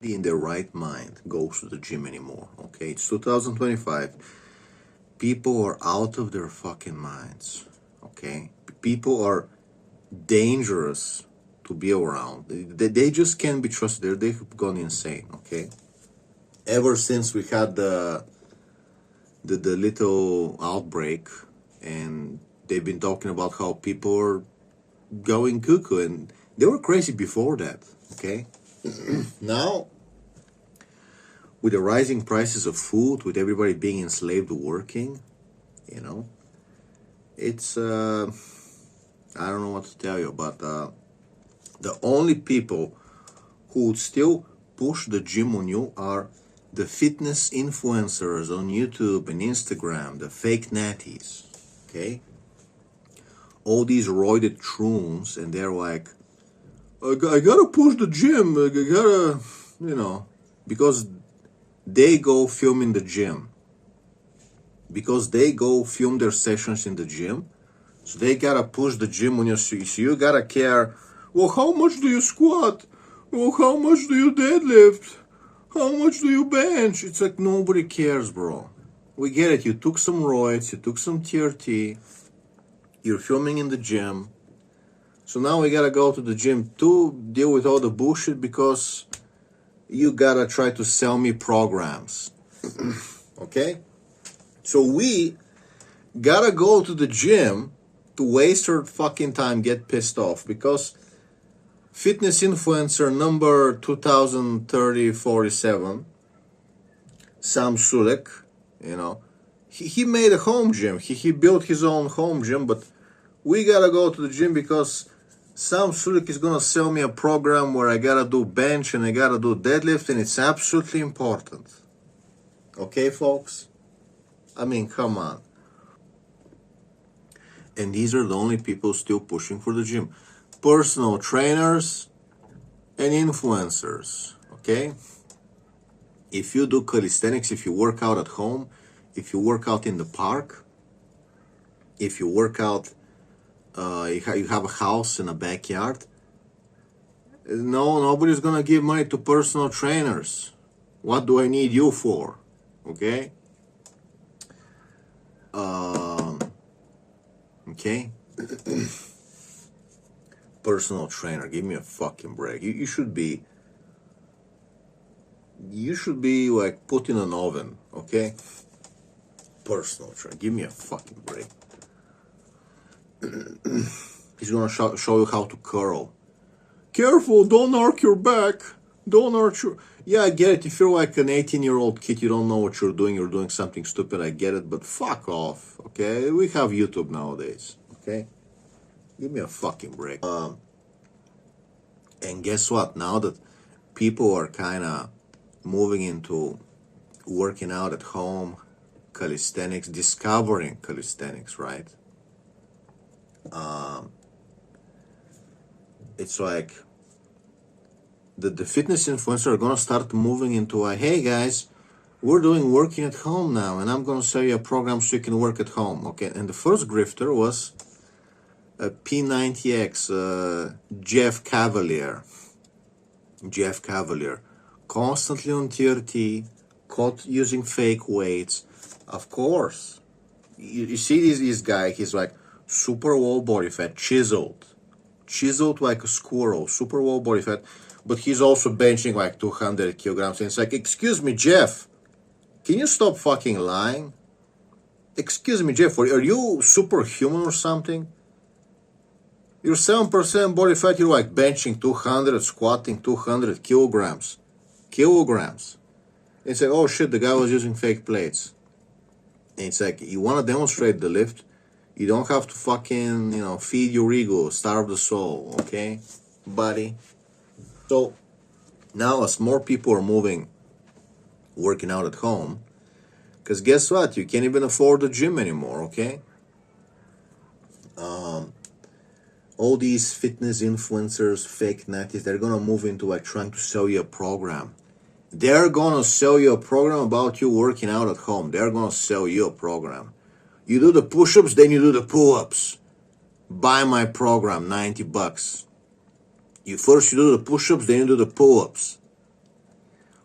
in their right mind goes to the gym anymore. Okay, it's 2025. People are out of their fucking minds. Okay, people are dangerous to be around. They just can't be trusted. They've gone insane. Okay, ever since we had the little outbreak, and they've been talking about how people are going cuckoo, and they were crazy before that. Okay, now with the rising prices of food, with everybody being enslaved working, you know, it's I don't know what to tell you, but the only people who would still push the gym on you are the fitness influencers on YouTube and Instagram, the fake natties. Okay, all these roided troons, and they're like, I gotta push the gym, I gotta, because they go film in the gym. Because they go film their sessions in the gym. So they gotta push the gym on you. So you gotta care, well, how much do you squat? Well, how much do you deadlift? How much do you bench? It's like nobody cares, bro. We get it. You took some roids, you took some TRT, you're filming in the gym. So now we gotta go to the gym to deal with all the bullshit because you gotta try to sell me programs. Okay? So we gotta go to the gym to waste our fucking time, get pissed off, because fitness influencer number 2030-47, Sam Sulek, he made a home gym. He built his own home gym, but we gotta go to the gym because Sam Sulek is gonna sell me a program where I gotta do bench and I gotta do deadlift, and it's absolutely important. Okay, folks? I mean, come on. And these are the only people still pushing for the gym. Personal trainers and influencers, okay? If you do calisthenics, if you work out at home, if you work out in the park, if you work out, you have a house in a backyard, no, nobody's gonna give money to personal trainers. What do I need you for? Okay? Okay? Personal trainer, give me a fucking break. You should be like put in an oven, okay? Personal trainer, give me a fucking break. He's gonna show you how to curl. Careful, don't arc your back. Don't arch your... Yeah, I get it. If you're like an 18-year-old kid, you don't know what you're doing something stupid, I get it, but fuck off, okay? We have YouTube nowadays, okay? Give me a fucking break. And guess what? Now that people are kind of moving into working out at home, calisthenics, discovering calisthenics, right? It's like the fitness influencers are gonna start moving into hey guys, we're doing working at home now, and I'm gonna sell you a program so you can work at home, okay? And the first grifter was a P90X, Jeff Cavaliere, constantly on TRT, caught using fake weights. Of course, you see this guy, he's like super low body fat, chiseled like a squirrel, super low body fat, but he's also benching like 200 kilograms. And it's like, excuse me, Jeff, can you stop fucking lying? Excuse me, Jeff, are you superhuman or something? You're 7% body fat, you're like benching 200, squatting 200 kilograms. It's like, oh shit, the guy was using fake plates. And it's like, you want to demonstrate the lift, you don't have to fucking, feed your ego, starve the soul, okay, buddy? So now as more people are working out at home, because guess what? You can't even afford the gym anymore, okay? All these fitness influencers, fake natties, they're gonna move into like trying to sell you a program. They're gonna sell you a program about you working out at home. They're gonna sell you a program. You do the push-ups, then you do the pull-ups. Buy my program, $90. You do the push-ups, then you do the pull-ups.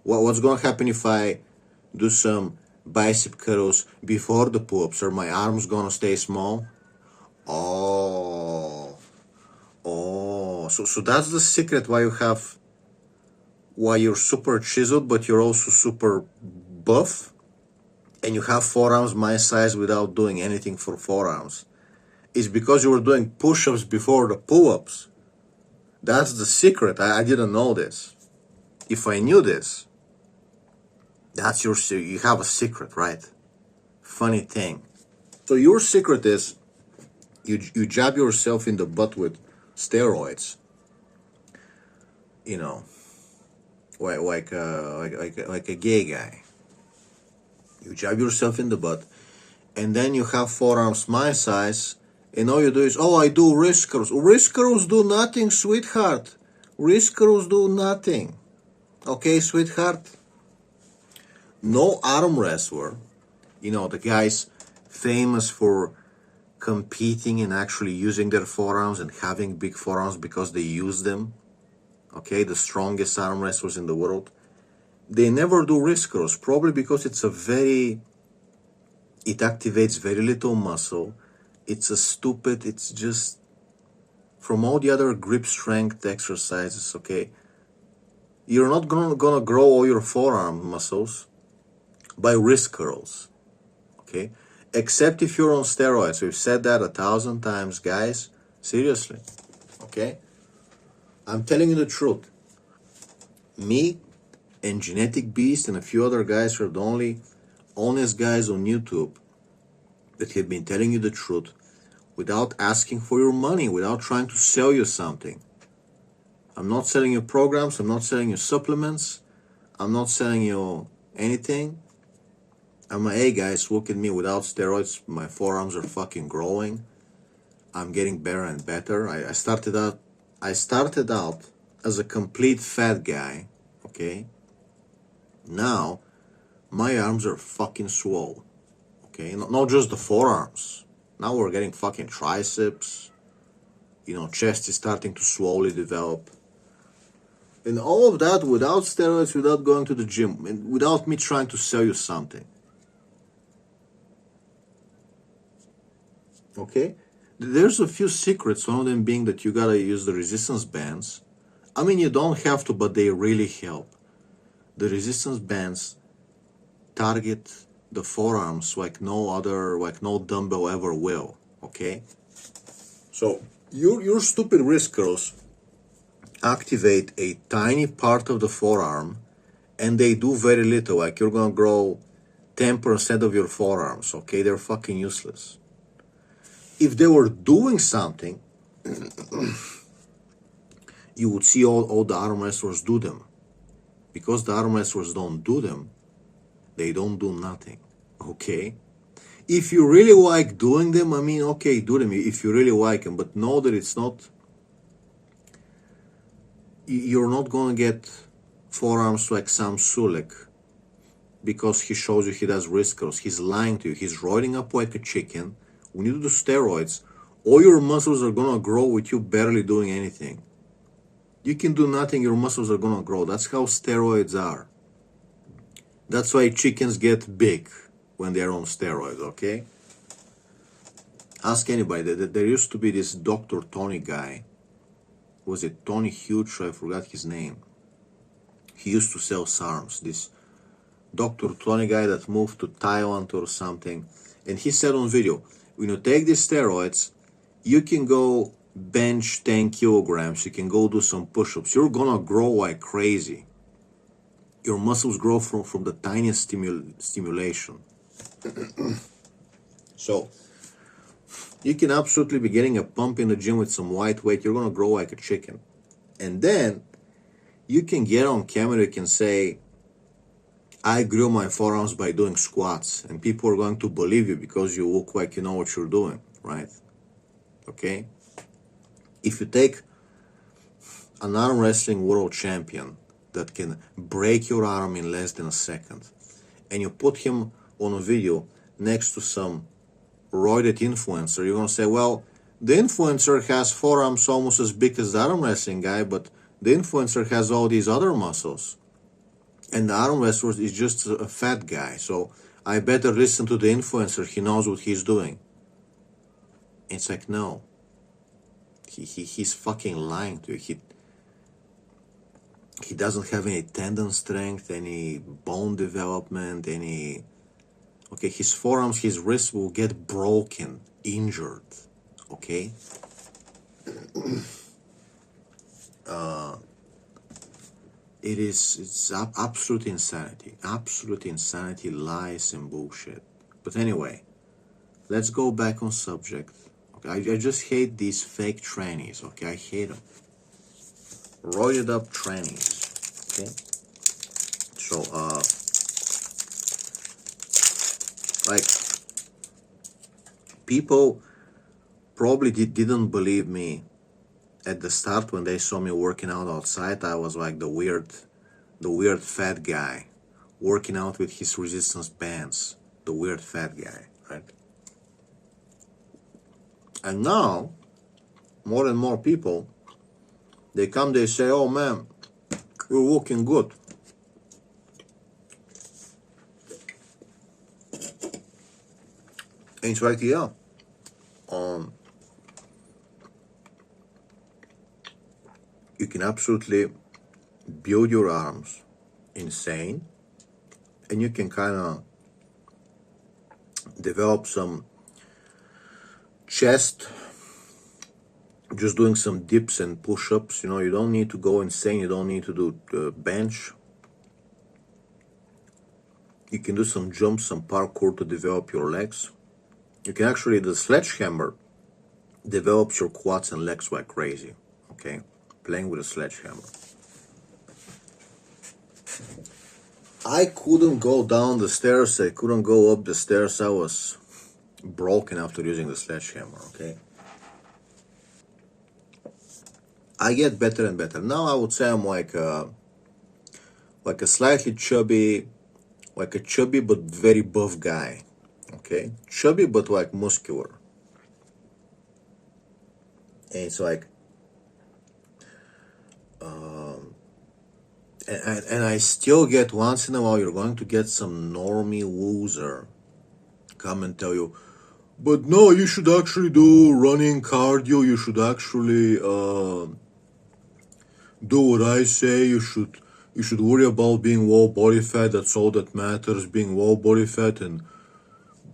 What's gonna happen if I do some bicep curls before the pull-ups? Are my arms gonna stay small? Oh, so that's the secret why you're super chiseled, but you're also super buff, and you have forearms my size without doing anything for forearms. It's because you were doing push-ups before the pull-ups. That's the secret. I didn't know this. If I knew this, that's you have a secret, right? Funny thing. So your secret is you jab yourself in the butt with steroids. You know, like a gay guy. You jab yourself in the butt, and then you have forearms my size, and all you do is, I do wrist curls. Wrist curls do nothing, sweetheart. Wrist curls do nothing. Okay, sweetheart? No arm wrestler, the guys famous for competing and actually using their forearms and having big forearms because they use them, okay, the strongest arm wrestlers in the world, they never do wrist curls, probably because it activates very little muscle. It's just, from all the other grip strength exercises, okay, you're not gonna grow all your forearm muscles by wrist curls, okay? Except if you're on steroids. We've said that 1,000 times, guys. Seriously, okay? I'm telling you the truth. Me and Genetic Beast and a few other guys are the only honest guys on YouTube that have been telling you the truth without asking for your money, without trying to sell you something. I'm not selling you programs. I'm not selling you supplements. I'm not selling you anything. I'm like, hey guys, look at me without steroids. My forearms are fucking growing. I'm getting better and better. I started out as a complete fat guy, okay? Now, my arms are fucking swole, okay? Not just the forearms. Now we're getting fucking triceps. Chest is starting to slowly develop. And all of that without steroids, without going to the gym, and without me trying to sell you something. Okay? There's a few secrets, one of them being that you gotta use the resistance bands. I mean, you don't have to, but they really help. The resistance bands target the forearms like no dumbbell ever will, okay? So, your stupid wrist curls activate a tiny part of the forearm, and they do very little, like you're gonna grow 10% of your forearms, okay? They're fucking useless. If they were doing something, you would see all the arm wrestlers do them. Because the arm wrestlers don't do them, they don't do nothing, okay? If you really like doing them, I mean, okay, do them if you really like them, but know that you're not gonna get forearms like Sam Sulek because he shows you he does wrist curls. He's lying to you. He's roiding up like a chicken. When you do steroids, all your muscles are gonna grow with you barely doing anything. You can do nothing, your muscles are gonna grow. That's how steroids are. That's why chickens get big when they're on steroids, okay? Ask anybody. There used to be this Dr. Tony guy. Was it Tony Huge? I forgot his name. He used to sell SARMs. This Dr. Tony guy that moved to Thailand or something. And he said on video, when you take these steroids, you can go bench 10 kilograms. You can go do some push-ups. You're gonna grow like crazy. Your muscles grow from the tiniest stimulation. So, you can absolutely be getting a pump in the gym with some light weight. You're gonna grow like a chicken. And then, you can get on camera, you can say, I grew my forearms by doing squats, and people are going to believe you because you look like you know what you're doing, right? Okay? If you take an arm wrestling world champion that can break your arm in less than a second, and you put him on a video next to some roided influencer, you're going to say, well, the influencer has forearms almost as big as the arm wrestling guy, but the influencer has all these other muscles. and the arm wrestler is just a fat guy, so I better listen to the influencer, he knows what he's doing. It's like, no, he's fucking lying to you. He doesn't have any tendon strength, any bone development, any... Okay, his forearms, his wrists will get broken, injured, okay? It's absolute insanity, lies and bullshit. But anyway, let's go back on subject. Okay, I just hate these fake trannies, okay? I hate them. Roided up trannies, okay? So, like, people probably didn't believe me at the start when they saw me working out outside. I was like the weird fat guy working out with his resistance bands, the weird fat guy, right? And now, more and more people, they come, they say, oh man, you're looking good. And it's like, yeah, you can absolutely build your arms insane, and you can kind of develop some chest just doing some dips and push-ups. You know, you don't need to go insane, you don't need to do bench. You can do some jumps, some parkour to develop your legs. You can actually, the sledge-hammer develops your quads and legs like crazy, okay? Playing with a sledge-hammer. I couldn't go down the stairs, I couldn't go up the stairs, I was broken after using the sledge-hammer, okay? I get better and better. Now I would say I'm like a slightly chubby, like a chubby but very buff guy, okay? Chubby but like muscular. And it's like, and I still get, once in a while, you're going to get some normie loser come and tell you, but no, you should actually do running cardio, you should actually do what I say, you should worry about being low body fat, that's all that matters, being low body fat, and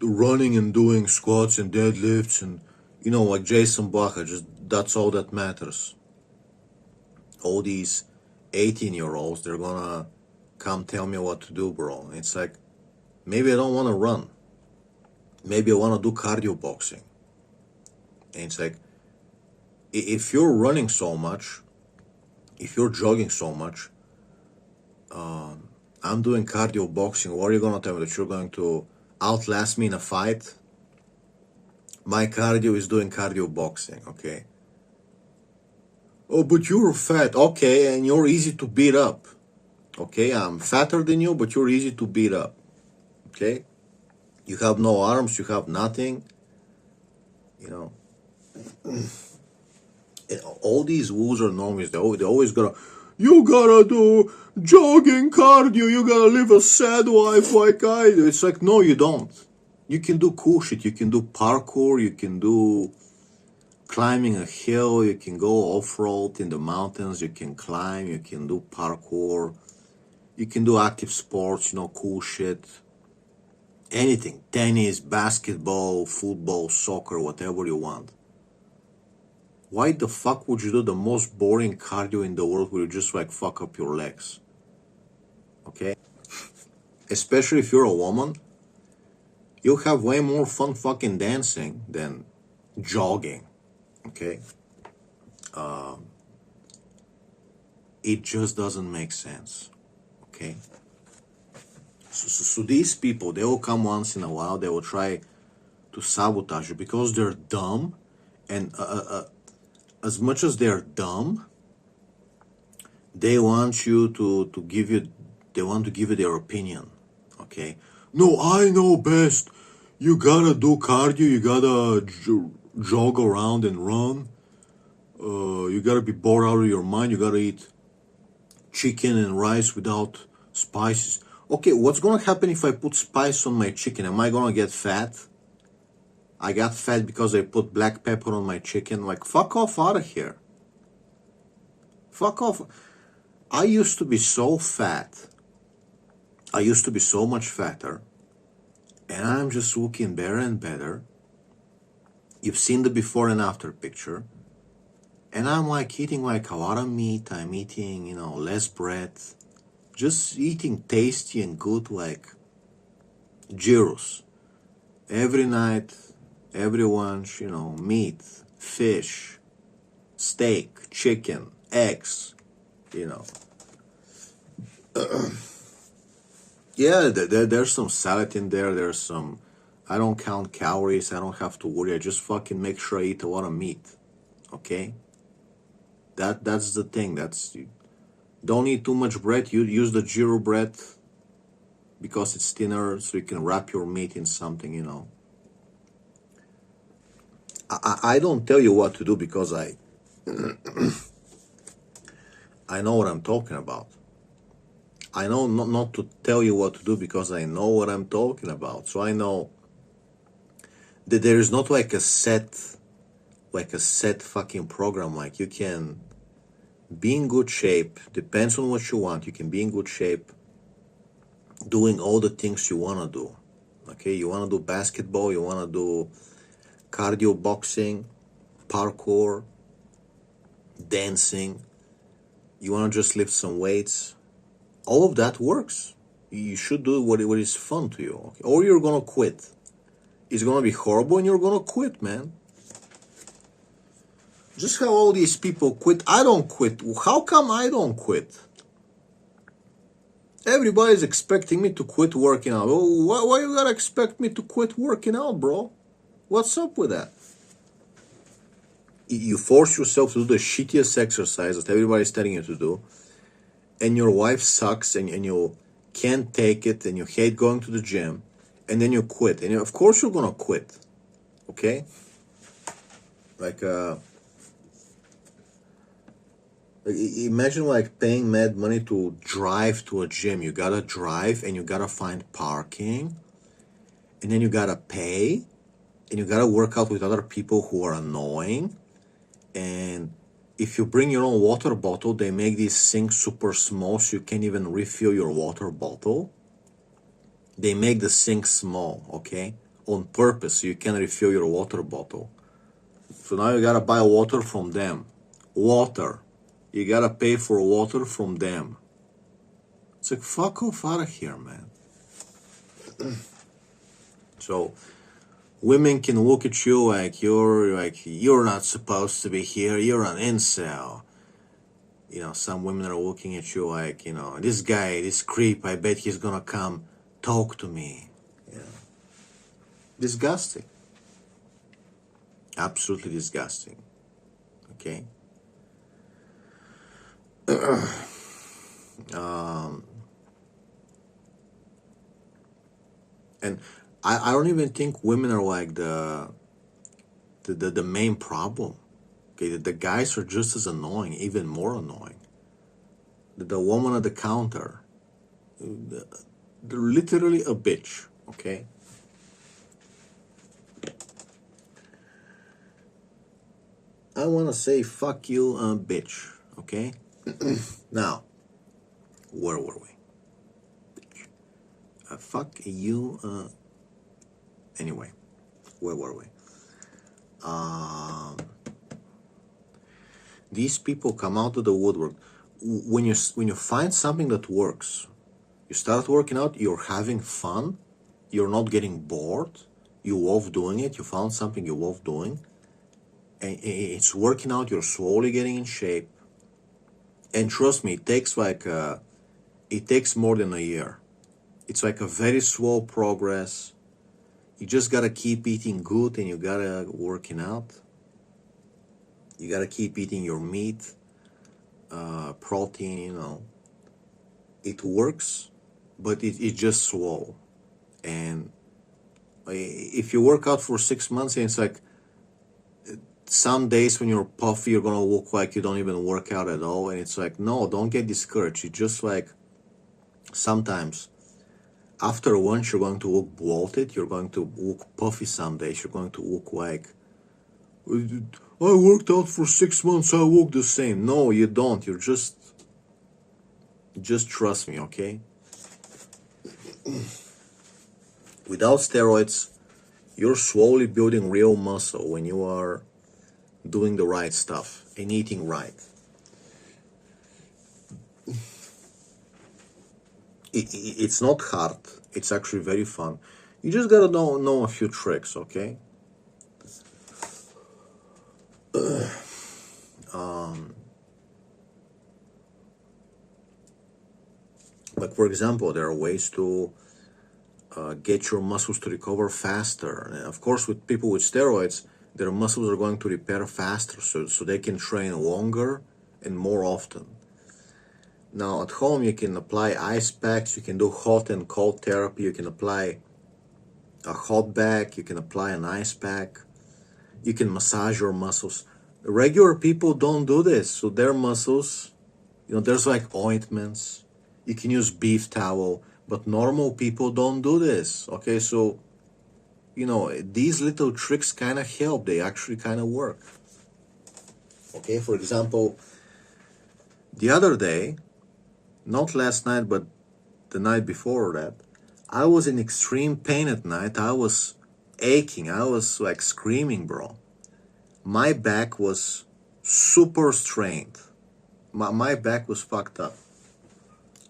running and doing squats and deadlifts, and, you know, like Jason Baca, just that's all that matters. All these 18-year-olds, they're gonna come tell me what to do, bro. It's like, maybe I don't want to run. Maybe I want to do cardio boxing. And it's like, if you're running so much, if you're jogging so much, I'm doing cardio boxing, what are you gonna tell me, that you're going to outlast me in a fight? My cardio is doing cardio boxing, okay? Oh, but you're fat. Okay, and you're easy to beat up. Okay, I'm fatter than you, but you're easy to beat up. Okay? You have no arms, you have nothing. You know. And all these loser normies, they always gotta, you gotta do jogging cardio, you gotta live a sad life like I do. It's like, no, you don't. You can do cool shit. You can do parkour, you can do climbing a hill, you can go off-road in the mountains, you can climb, you can do parkour, you can do active sports, you know, cool shit. Anything, tennis, basketball, football, soccer, whatever you want. Why the fuck would you do the most boring cardio in the world where you just like fuck up your legs? Okay? Especially if you're a woman, you'll have way more fun fucking dancing than jogging. Okay, it just doesn't make sense. Okay, so these people, they will come once in a while, they will try to sabotage you because they're dumb, and as much as they're dumb, they want you to give you, they want to give you their opinion. Okay, no, I know best. You gotta do cardio, you gotta jog around and run. You gotta be bored out of your mind. You gotta eat chicken and rice without Spices. Okay, what's gonna happen if I put spice on my chicken? Am I gonna get fat? I got fat because I put black pepper on my chicken. Like, fuck off out of here. Fuck off. I used to be so fat. I used to be so much fatter. And I'm just looking better and better. You've seen the before and after picture. And I'm like eating like a lot of meat. I'm eating, you know, less bread. Just eating tasty and good like gyros. Every night, every lunch, you know, meat, fish, steak, chicken, eggs, you know. Yeah, there's some salad in there. There's some, I don't count calories. I don't have to worry. I just fucking make sure I eat a lot of meat. Okay? That's the thing. Don't eat too much bread. You use the gyro bread because it's thinner, so you can wrap your meat in something, you know. I don't tell you what to do because I know what I'm talking about. I know not to tell you what to do because I know what I'm talking about. So I know that there is not like a set fucking program. Like, you can be in good shape, depends on what you want. You can be in good shape doing all the things you want to do. Okay, you want to do basketball, you want to do cardio, boxing, parkour, dancing, you want to just lift some weights. All of that works. You should do what is fun to you. Okay? Or you're going to quit. It's going to be horrible and you're going to quit, man. Just how all these people quit. I don't quit. How come I don't quit? Everybody's expecting me to quit working out. Oh, why you gotta expect me to quit working out, bro? What's up with that? You force yourself to do the shittiest exercise that everybody's telling you to do, and your wife sucks, and you can't take it, and you hate going to the gym, and then you quit. And of course you're gonna quit, okay? Like, imagine like paying mad money to drive to a gym. You gotta drive and you gotta find parking, and then you gotta pay, and you gotta work out with other people who are annoying. And if you bring your own water bottle, they make these things super small so you can't even refill your water bottle. They make the sink small, okay, on purpose so you can refill your water bottle. So now you gotta buy water from them. Water. You gotta pay for water from them. It's like, fuck off out of here, man. So women can look at you like you're not supposed to be here. You're an incel. You know, some women are looking at you like, you know, this guy, this creep, I bet he's gonna come talk to me. You know, disgusting. Absolutely disgusting. Okay. And I don't even think women are like the main problem. Okay, the guys are just as annoying, even more annoying. The woman at the counter, they're literally a bitch. Okay. I want to say fuck you, bitch. Okay. Now, where were we? Fuck you. Anyway, where were we? These people come out of the woodwork. When you find something that works, you start working out. You're having fun. You're not getting bored. You love doing it. You found something you love doing, and it's working out. You're slowly getting in shape. And trust me, it takes more than a year. It's like a very slow progress. You just gotta keep eating good, and you gotta working out. You gotta keep eating your meat, protein, you know. It works, but it's just slow. And if you work out for 6 months, and it's like, some days when you're puffy, you're gonna look like you don't even work out at all. And it's like, no, don't get discouraged. You just like Sometimes after lunch you're going to look bloated, you're going to look puffy some days, you're going to look like, I worked out for 6 months, I look the same. No, you don't. You're just trust me, okay? Without steroids, you're slowly building real muscle when you are doing the right stuff and eating right. It's not hard. It's actually very fun. You just gotta know a few tricks, okay? Like for example, there are ways to get your muscles to recover faster. And of course, with people with steroids, their muscles are going to repair faster, so they can train longer and more often. Now at home, you can apply ice packs, you can do hot and cold therapy, you can apply a hot bag, you can apply an ice pack, you can massage your muscles. Regular people don't do this, so their muscles, there's like ointments, you can use beef towel, but normal people don't do this, okay? So, these little tricks kind of help, they actually kind of work. Okay, for example, the other day, not last night, but the night before that, I was in extreme pain at night. I was aching. I was like screaming, bro. My back was super strained. My back was fucked up.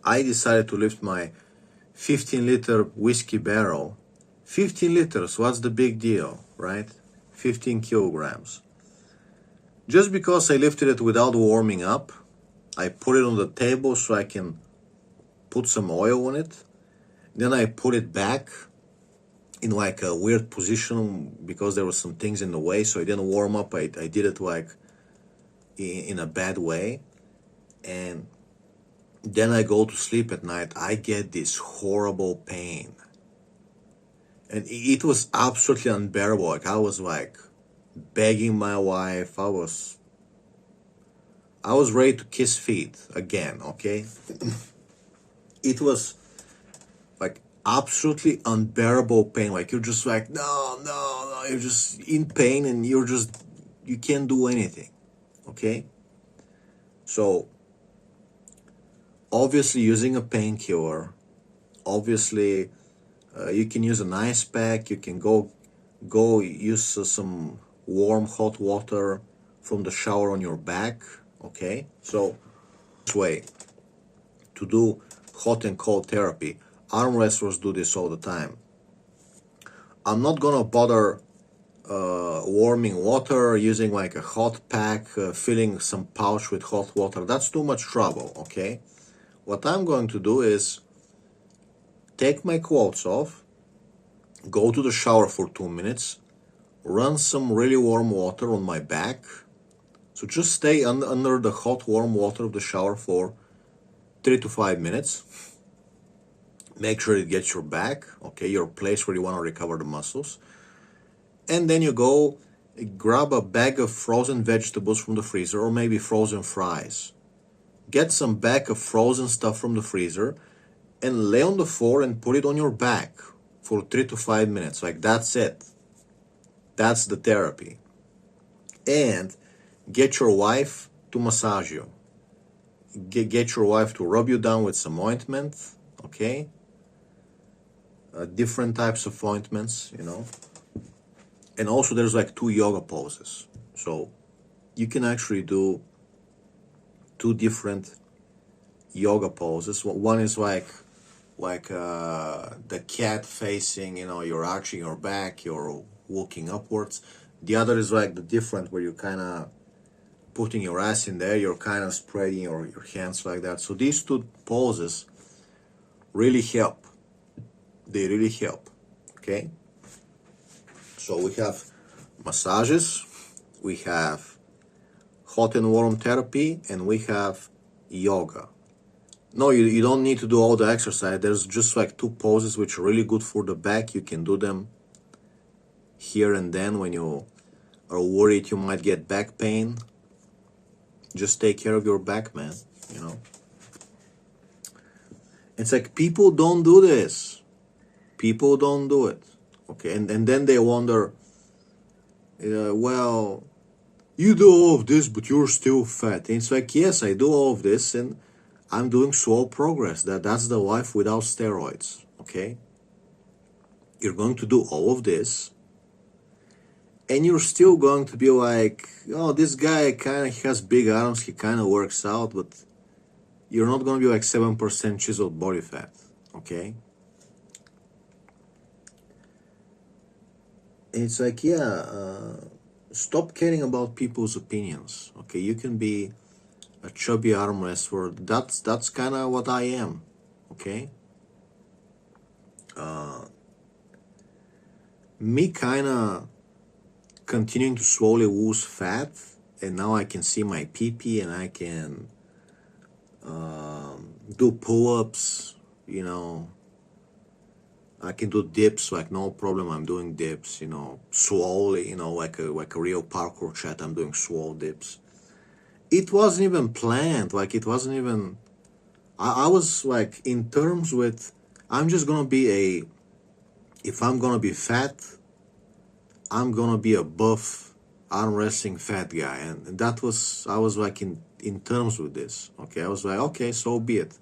I decided to lift my 15-liter whiskey barrel. 15 liters, what's the big deal, right? 15 kilograms. Just because I lifted it without warming up, I put it on the table so I can put some oil on it. Then I put it back in like a weird position because there were some things in the way, so I didn't warm up. I did it like in a bad way. And then I go to sleep at night. I get this horrible pain. And it was absolutely unbearable. Like I was like begging my wife. I was ready to kiss feet again, okay? It was like absolutely unbearable pain. Like you're just like, no, you're just in pain and you can't do anything, okay? So obviously using a painkiller, obviously you can use an ice pack, you can go use some warm hot water from the shower on your back, okay? So this way to do hot and cold therapy. Arm wrestlers do this all the time. I'm not gonna bother warming water, using like a hot pack, filling some pouch with hot water. That's too much trouble, okay? What I'm going to do is take my clothes off, go to the shower for 2 minutes, run some really warm water on my back. So just stay under the hot warm water of the shower for 3 to 5 minutes. Make sure it gets your back, okay, your place where you want to recover the muscles. And then you go grab a bag of frozen vegetables from the freezer, or maybe frozen fries. Get some bag of frozen stuff from the freezer and lay on the floor and put it on your back for 3 to 5 minutes. Like that's it. That's the therapy. And get your wife to massage you. Get your wife to rub you down with some ointment, okay? Different types of ointments, And also there's like 2 yoga poses. So you can actually do 2 different yoga poses. One is like the cat facing, you're arching your back, you're walking upwards. The other is like the different where you're kind of putting your ass in there, you're kind of spreading your hands like that. So these 2 poses really help. They really help, okay? So we have massages, we have hot and warm therapy, and we have yoga. No, you don't need to do all the exercise. There's just like 2 poses which are really good for the back. You can do them here and then when you are worried you might get back pain. Just take care of your back, man, It's like people don't do this. People don't do it. Okay, and then they wonder, well, you do all of this, but you're still fat. And it's like, yes, I do all of this, and I'm doing swole progress. That's the life without steroids. Okay, you're going to do all of this, and you're still going to be like, oh, this guy kind of has big arms, he kind of works out, but you're not going to be like 7% chiseled body fat. Okay. It's like, yeah, stop caring about people's opinions. Okay, you can be a chubby arm wrestler. That's kind of what I am. Okay, me kind of continuing to slowly lose fat, and now I can see my pee and I can do pull-ups. You know, I can do dips like no problem. I'm doing dips, you know, slowly, you know, like a real parkour chat. I'm doing swole dips. It wasn't even planned. Like it wasn't even. I was like in terms with. I'm just gonna be a. If I'm gonna be fat, I'm gonna be a buff arm wrestling fat guy, and that was I was like in terms with this. Okay, I was like, okay, so be it.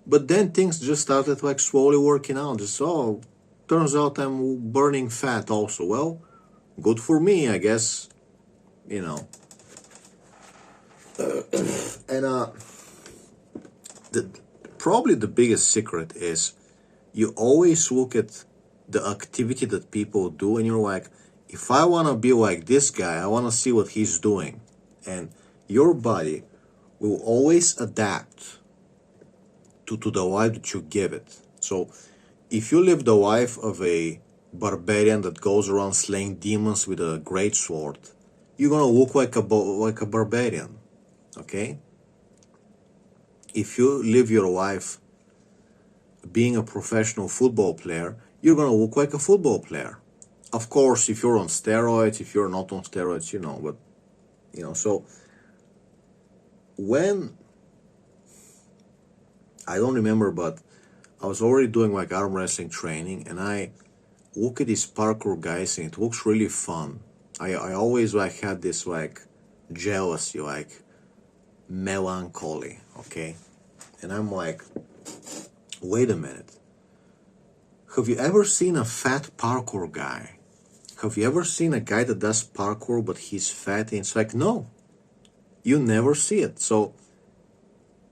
But then things just started like slowly working out. Just, oh, turns out I'm burning fat also. Well, good for me, I guess. You know. And probably the biggest secret is you always look at the activity that people do, and you're like, if I want to be like this guy, I want to see what he's doing. And your body will always adapt to the life that you give it. So if you live the life of a barbarian that goes around slaying demons with a great sword, you're gonna look like a barbarian. Okay? If you live your life being a professional football player, you're gonna look like a football player. Of course, if you're on steroids, if you're not on steroids, you know, but you know, so when I don't remember, but I was already doing like arm wrestling training, and I look at these parkour guys, and it looks really fun. I always like had this like jealousy, like melancholy, okay? And I'm like, wait a minute. Have you ever seen a fat parkour guy? Have you ever seen a guy that does parkour but he's fat? And it's like, no, you never see it. So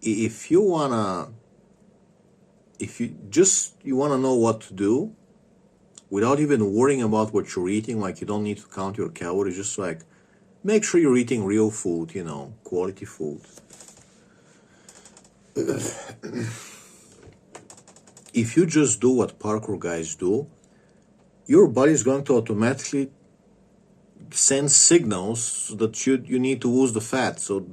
if you wanna know what to do without even worrying about what you're eating, like you don't need to count your calories, just like make sure you're eating real food, you know, quality food. If you just do what parkour guys do, your body is going to automatically send signals that you need to lose the fat. So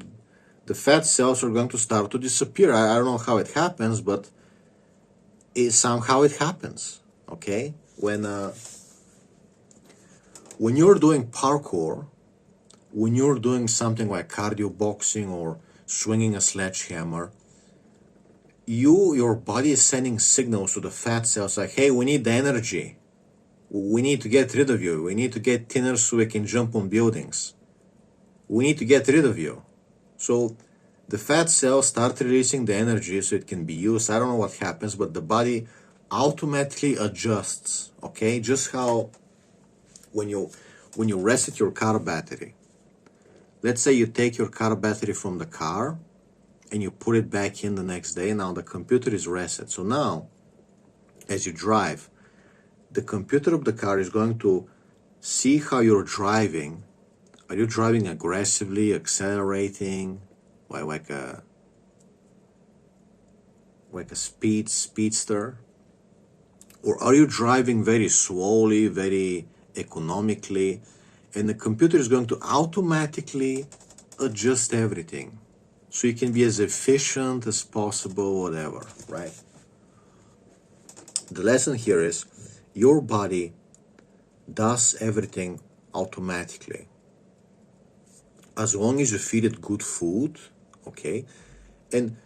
the fat cells are going to start to disappear. I don't know how it happens, but somehow it happens. Okay, when you're doing parkour, when you're doing something like cardio boxing or swinging a sledge-hammer, your body is sending signals to the fat cells like, hey, we need the energy. We need to get rid of you. We need to get thinner so we can jump on buildings. We need to get rid of you. So the fat cells start releasing the energy so it can be used. I don't know what happens, but the body automatically adjusts. Okay, just how when you reset your car battery. Let's say you take your car battery from the car and you put it back in the next day. Now the computer is reset. So now, as you drive, the computer of the car is going to see how you're driving. Are you driving aggressively, accelerating, like a speedster? Or are you driving very slowly, very economically? And the computer is going to automatically adjust everything so you can be as efficient as possible, whatever, right? The lesson here is your body does everything automatically. As long as you feed it good food, okay? And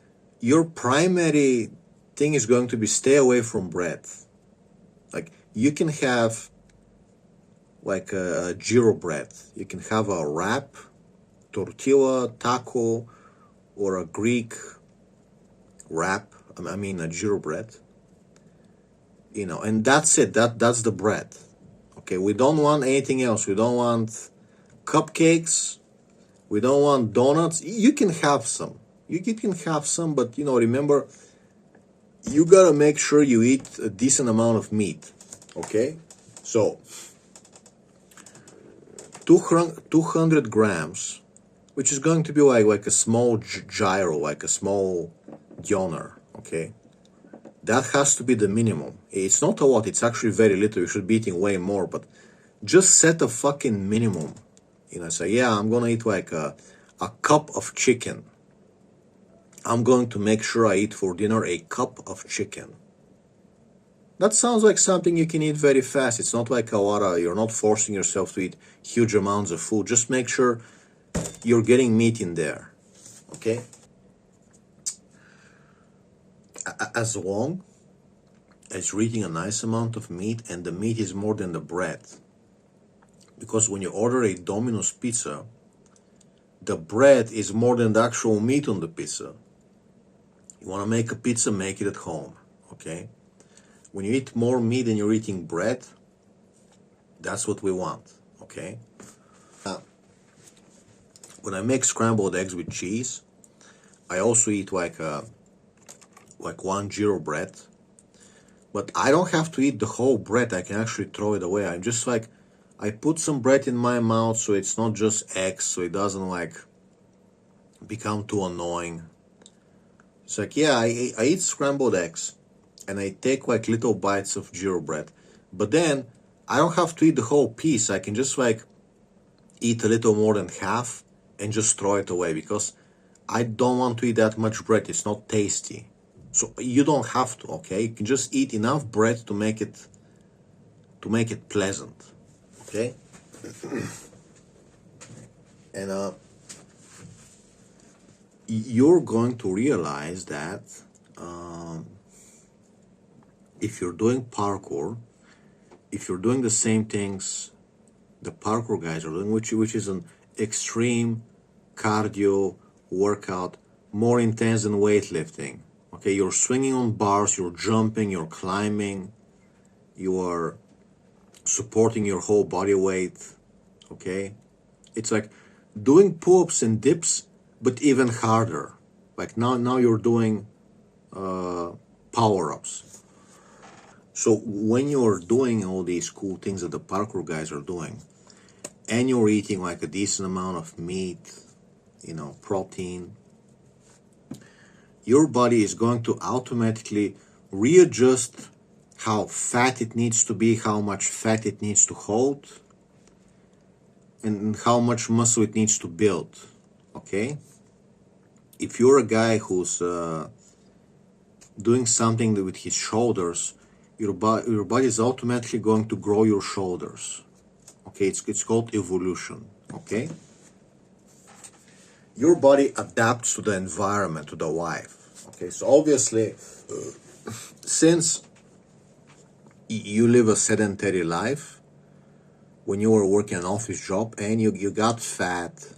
your primary thing is going to be stay away from bread. Like, you can have like a gyro bread. You can have a wrap, tortilla, taco, or a Greek wrap. I mean a gyro bread. You know, and that's it. That's the bread. Okay, we don't want anything else. We don't want cupcakes. We don't want donuts. You can have some. You can have some, but you know, remember, you gotta make sure you eat a decent amount of meat. Okay, so 200 grams, which is going to be like a small gyro, like a small doner. Okay, that has to be the minimum. It's not a lot. It's actually very little. You should be eating way more, but just set a fucking minimum. You know, say, yeah, I'm gonna eat like a cup of chicken. I'm going to make sure I eat for dinner a cup of chicken. That sounds like something you can eat very fast. It's not like you're not forcing yourself to eat huge amounts of food. Just make sure you're getting meat in there. Okay? As long as you're eating a nice amount of meat and the meat is more than the bread. Because when you order a Domino's pizza, the bread is more than the actual meat on the pizza. You want to make a pizza, make it at home, okay? When you eat more meat than you're eating bread, that's what we want, okay? When I make scrambled eggs with cheese, I also eat like one gyro bread. But I don't have to eat the whole bread. I can actually throw it away. I'm just like, I put some bread in my mouth so it's not just eggs, so it doesn't like become too annoying. It's like, yeah, I eat scrambled eggs and I take like little bites of gyro bread, but then I don't have to eat the whole piece. I can just like eat a little more than half and just throw it away because I don't want to eat that much bread. It's not tasty. So you don't have to, okay? You can just eat enough bread to make it pleasant. Okay? And you're going to realize that if you're doing parkour, if you're doing the same things the parkour guys are doing, which is an extreme cardio workout, more intense than weightlifting. Okay, you're swinging on bars, you're jumping, you're climbing, you are supporting your whole body weight. Okay, it's like doing pull-ups and dips, but even harder. Like now you're doing power-ups. So when you're doing all these cool things that the parkour guys are doing, and you're eating like a decent amount of meat, you know, protein, your body is going to automatically readjust how fat it needs to be, how much fat it needs to hold, and how much muscle it needs to build. Okay? If you're a guy who's doing something with his shoulders, your body is automatically going to grow your shoulders. Okay, it's called evolution. Okay, your body adapts to the environment, to the life. Okay, so obviously, since you live a sedentary life, when you were working an office job and you got fat,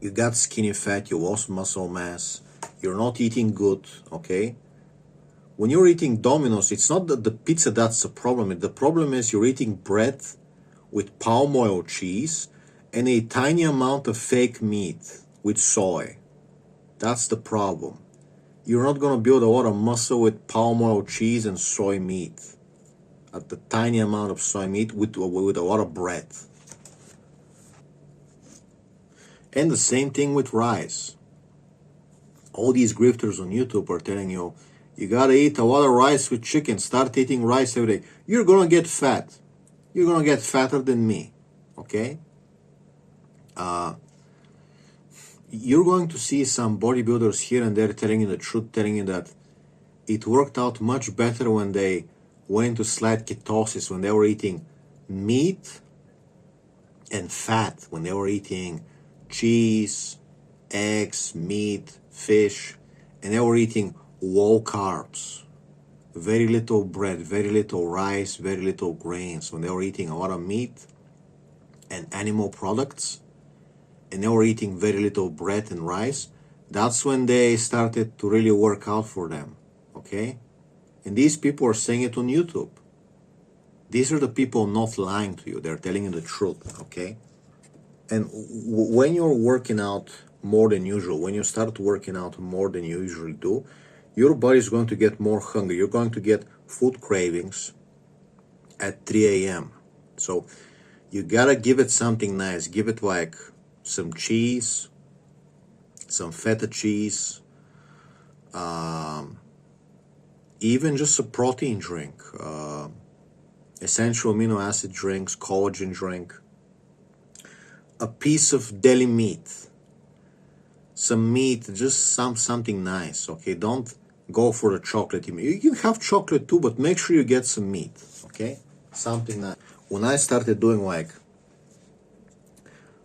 you got skinny fat, you lost muscle mass, you're not eating good. Okay, when you're eating Domino's, it's not the pizza that's the problem. The problem is you're eating bread with palm oil cheese and a tiny amount of fake meat with soy. That's the problem. You're not going to build a lot of muscle with palm oil cheese and soy meat. At the tiny amount of soy meat with a lot of bread. And the same thing with rice. All these grifters on YouTube are telling you, you gotta eat a lot of rice with chicken. Start eating rice every day. You're gonna get fat. You're gonna get fatter than me. Okay? You're going to see some bodybuilders here and there telling you the truth, telling you that it worked out much better when they went into slight ketosis, when they were eating meat and fat, when they were eating cheese, eggs, meat, fish, and they were eating low carbs, very little bread, very little rice, very little grains, when they were eating a lot of meat and animal products, and they were eating very little bread and rice, that's when they started to really work out for them, okay? And these people are saying it on YouTube. These are the people not lying to you. They're telling you the truth, okay? And when you're working out more than usual, when you start working out more than you usually do, your body is going to get more hungry. You're going to get food cravings at 3 a.m. So you gotta give it something nice. Give it like some cheese, some feta cheese, even just a protein drink, essential amino acid drinks, collagen drink, a piece of deli meat, some meat, just something nice, okay? Don't go for the chocolate. You can have chocolate too, but make sure you get some meat, okay? Something nice. When I started doing like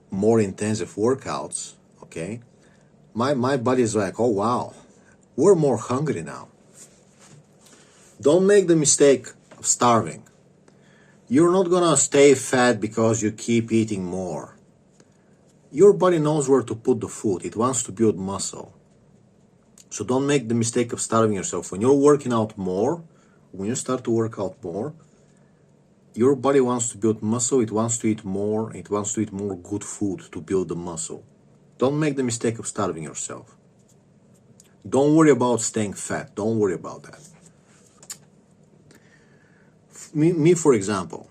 more intensive workouts, okay, my body's like, oh wow, we're more hungry now. Don't make the mistake of starving. You're not gonna stay fat because you keep eating more. Your body knows where to put the food. It wants to build muscle. So don't make the mistake of starving yourself. When you're working out more, when you start to work out more, your body wants to build muscle. It wants to eat more. It wants to eat more good food to build the muscle. Don't make the mistake of starving yourself. Don't worry about staying fat. Don't worry about that. Me, for example,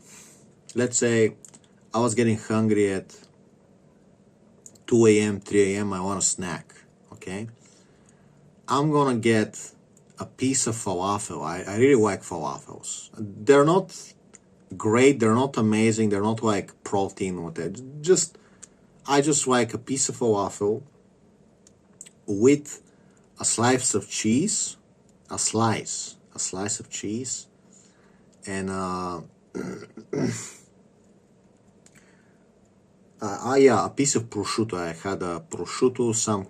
let's say I was getting hungry at 2 a.m., 3 a.m., I want a snack, okay? I'm gonna get a piece of falafel. I really like falafels. They're not great, they're not amazing, they're not like protein, whatever. I just like a piece of falafel with a slice of cheese, a slice of cheese, and a piece of prosciutto. I had a prosciutto, some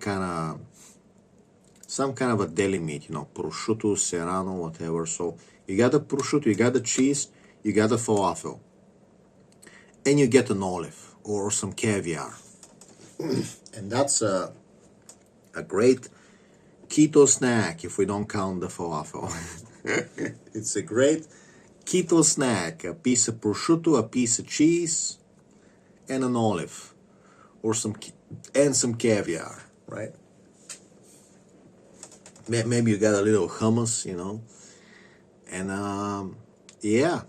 kind of a deli meat, prosciutto, serrano, whatever. So you got the prosciutto, you got the cheese, you got the falafel, and you get an olive or some caviar. And that's a great keto snack if we don't count the falafel. It's a great keto snack, a piece of prosciutto, a piece of cheese, and an olive, or some caviar, right? Maybe you got a little hummus, and yeah.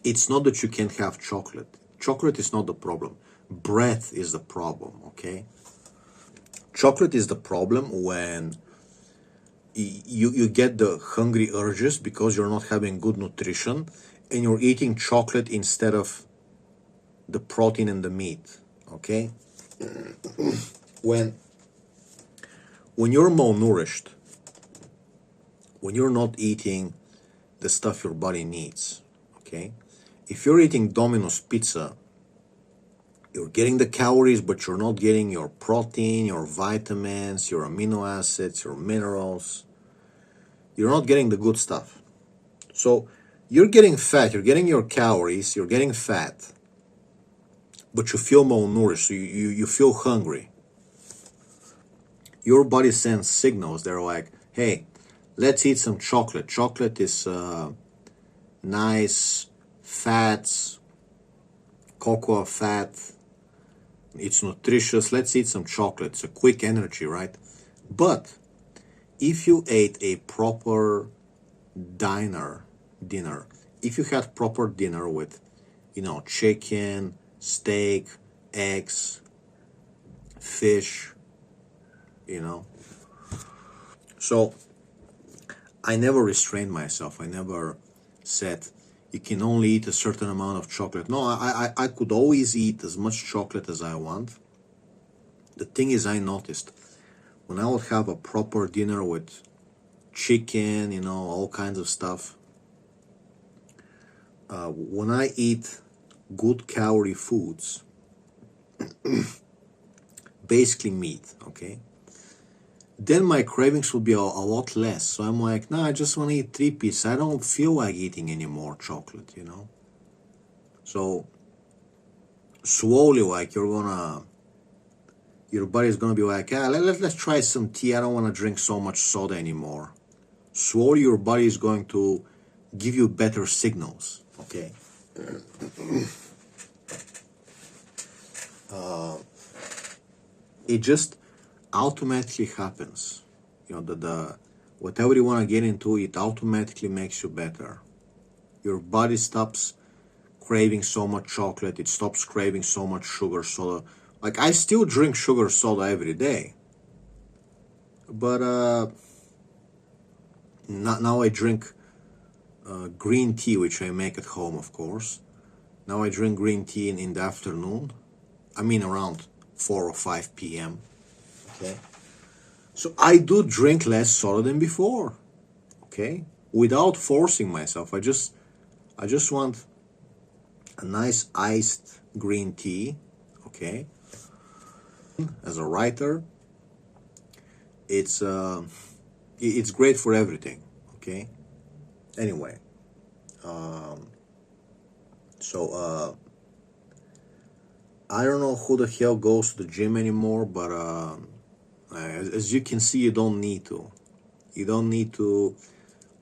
It's not that you can't have chocolate. Chocolate is not the problem. Bread is the problem, okay? Chocolate is the problem when you get the hungry urges because you're not having good nutrition and you're eating chocolate instead of the protein and the meat, okay? When you're malnourished, when you're not eating the stuff your body needs, okay? If you're eating Domino's pizza, you're getting the calories, but you're not getting your protein, your vitamins, your amino acids, your minerals. You're not getting the good stuff. So you're getting fat, you're getting your calories, you're getting fat, but you feel malnourished, so you feel hungry. Your body sends signals. They're like, hey, let's eat some chocolate. Chocolate is nice fats, cocoa fat. It's nutritious. Let's eat some chocolate. It's a quick energy, right? But if you ate a proper dinner, if you had proper dinner with, chicken, steak, eggs, fish, So I never restrained myself. I never said, you can only eat a certain amount of chocolate. No, I could always eat as much chocolate as I want. The thing is, I noticed when I would have a proper dinner with chicken, all kinds of stuff, when I eat good calorie foods, basically meat, okay? then my cravings will be a lot less. So I'm like, nah, I just want to eat 3 pieces. I don't feel like eating any more chocolate, you know? So slowly, like, your body's gonna be like, let's try some tea. I don't want to drink so much soda anymore. Slowly, your body is going to give you better signals, okay? It just automatically happens. You know, the whatever you want to get into, it automatically makes you better. Your body stops craving so much chocolate. It stops craving so much sugar soda. Like, I still drink sugar soda every day, but now I drink green tea, which I make at home, of course. Now I drink green tea in the afternoon. I mean, around 4 or 5 p.m. Okay, so I do drink less soda than before. Okay, without forcing myself. I just want a nice iced green tea. Okay, as a writer, it's great for everything. Okay, anyway, so I don't know who the hell goes to the gym anymore, but as you can see, you don't need to. You don't need to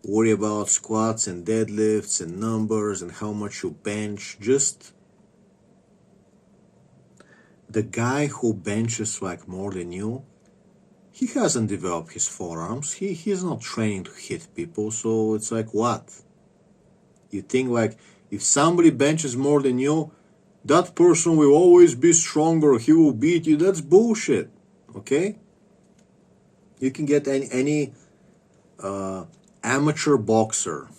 worry about squats and deadlifts and numbers and how much you bench. Just the guy who benches like more than you, he hasn't developed his forearms. He's not training to hit people. So it's like, what? You think like if somebody benches more than you, that person will always be stronger. He will beat you. That's bullshit. Okay? You can get any amateur boxer,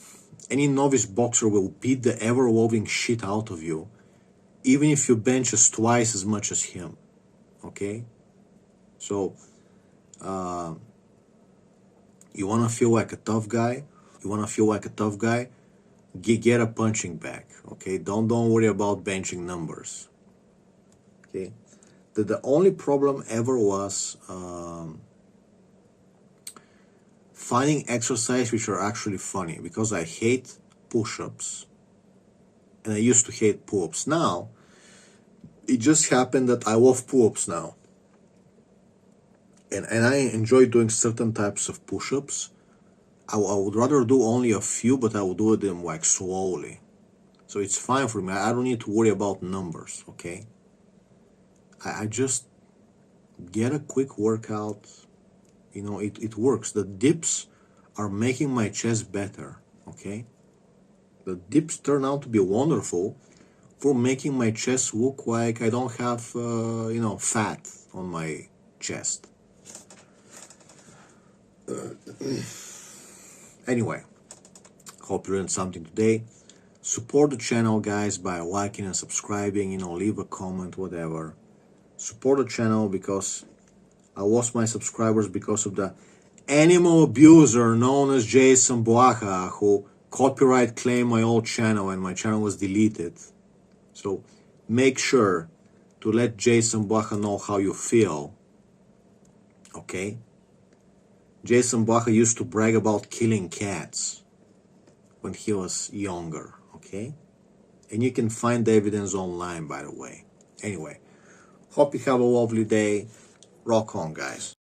any novice boxer will beat the ever-loving shit out of you, even if you benches twice as much as him. Okay? So, you want to feel like a tough guy? You want to feel like a tough guy? Get a punching bag. Okay? Don't worry about benching numbers. Okay? The only problem ever was finding exercise which are actually funny, because I hate push-ups and I used to hate pull-ups. Now it just happened that I love pull-ups now, and I enjoy doing certain types of push-ups. I would rather do only a few, but I will do them like slowly, so it's fine for me. I don't need to worry about numbers. Okay, I just get a quick workout. You know, it works. The dips are making my chest better, okay? The dips turn out to be wonderful for making my chest look like I don't have, fat on my chest. Anyway, hope you learned something today. Support the channel, guys, by liking and subscribing, leave a comment, whatever. Support the channel because I lost my subscribers because of the animal abuser known as Jason Blaha, who copyright claimed my old channel and my channel was deleted. So make sure to let Jason Blaha know how you feel. Okay? Jason Blaha used to brag about killing cats when he was younger. Okay? And you can find the evidence online, by the way. Anyway, hope you have a lovely day. Rock on, guys.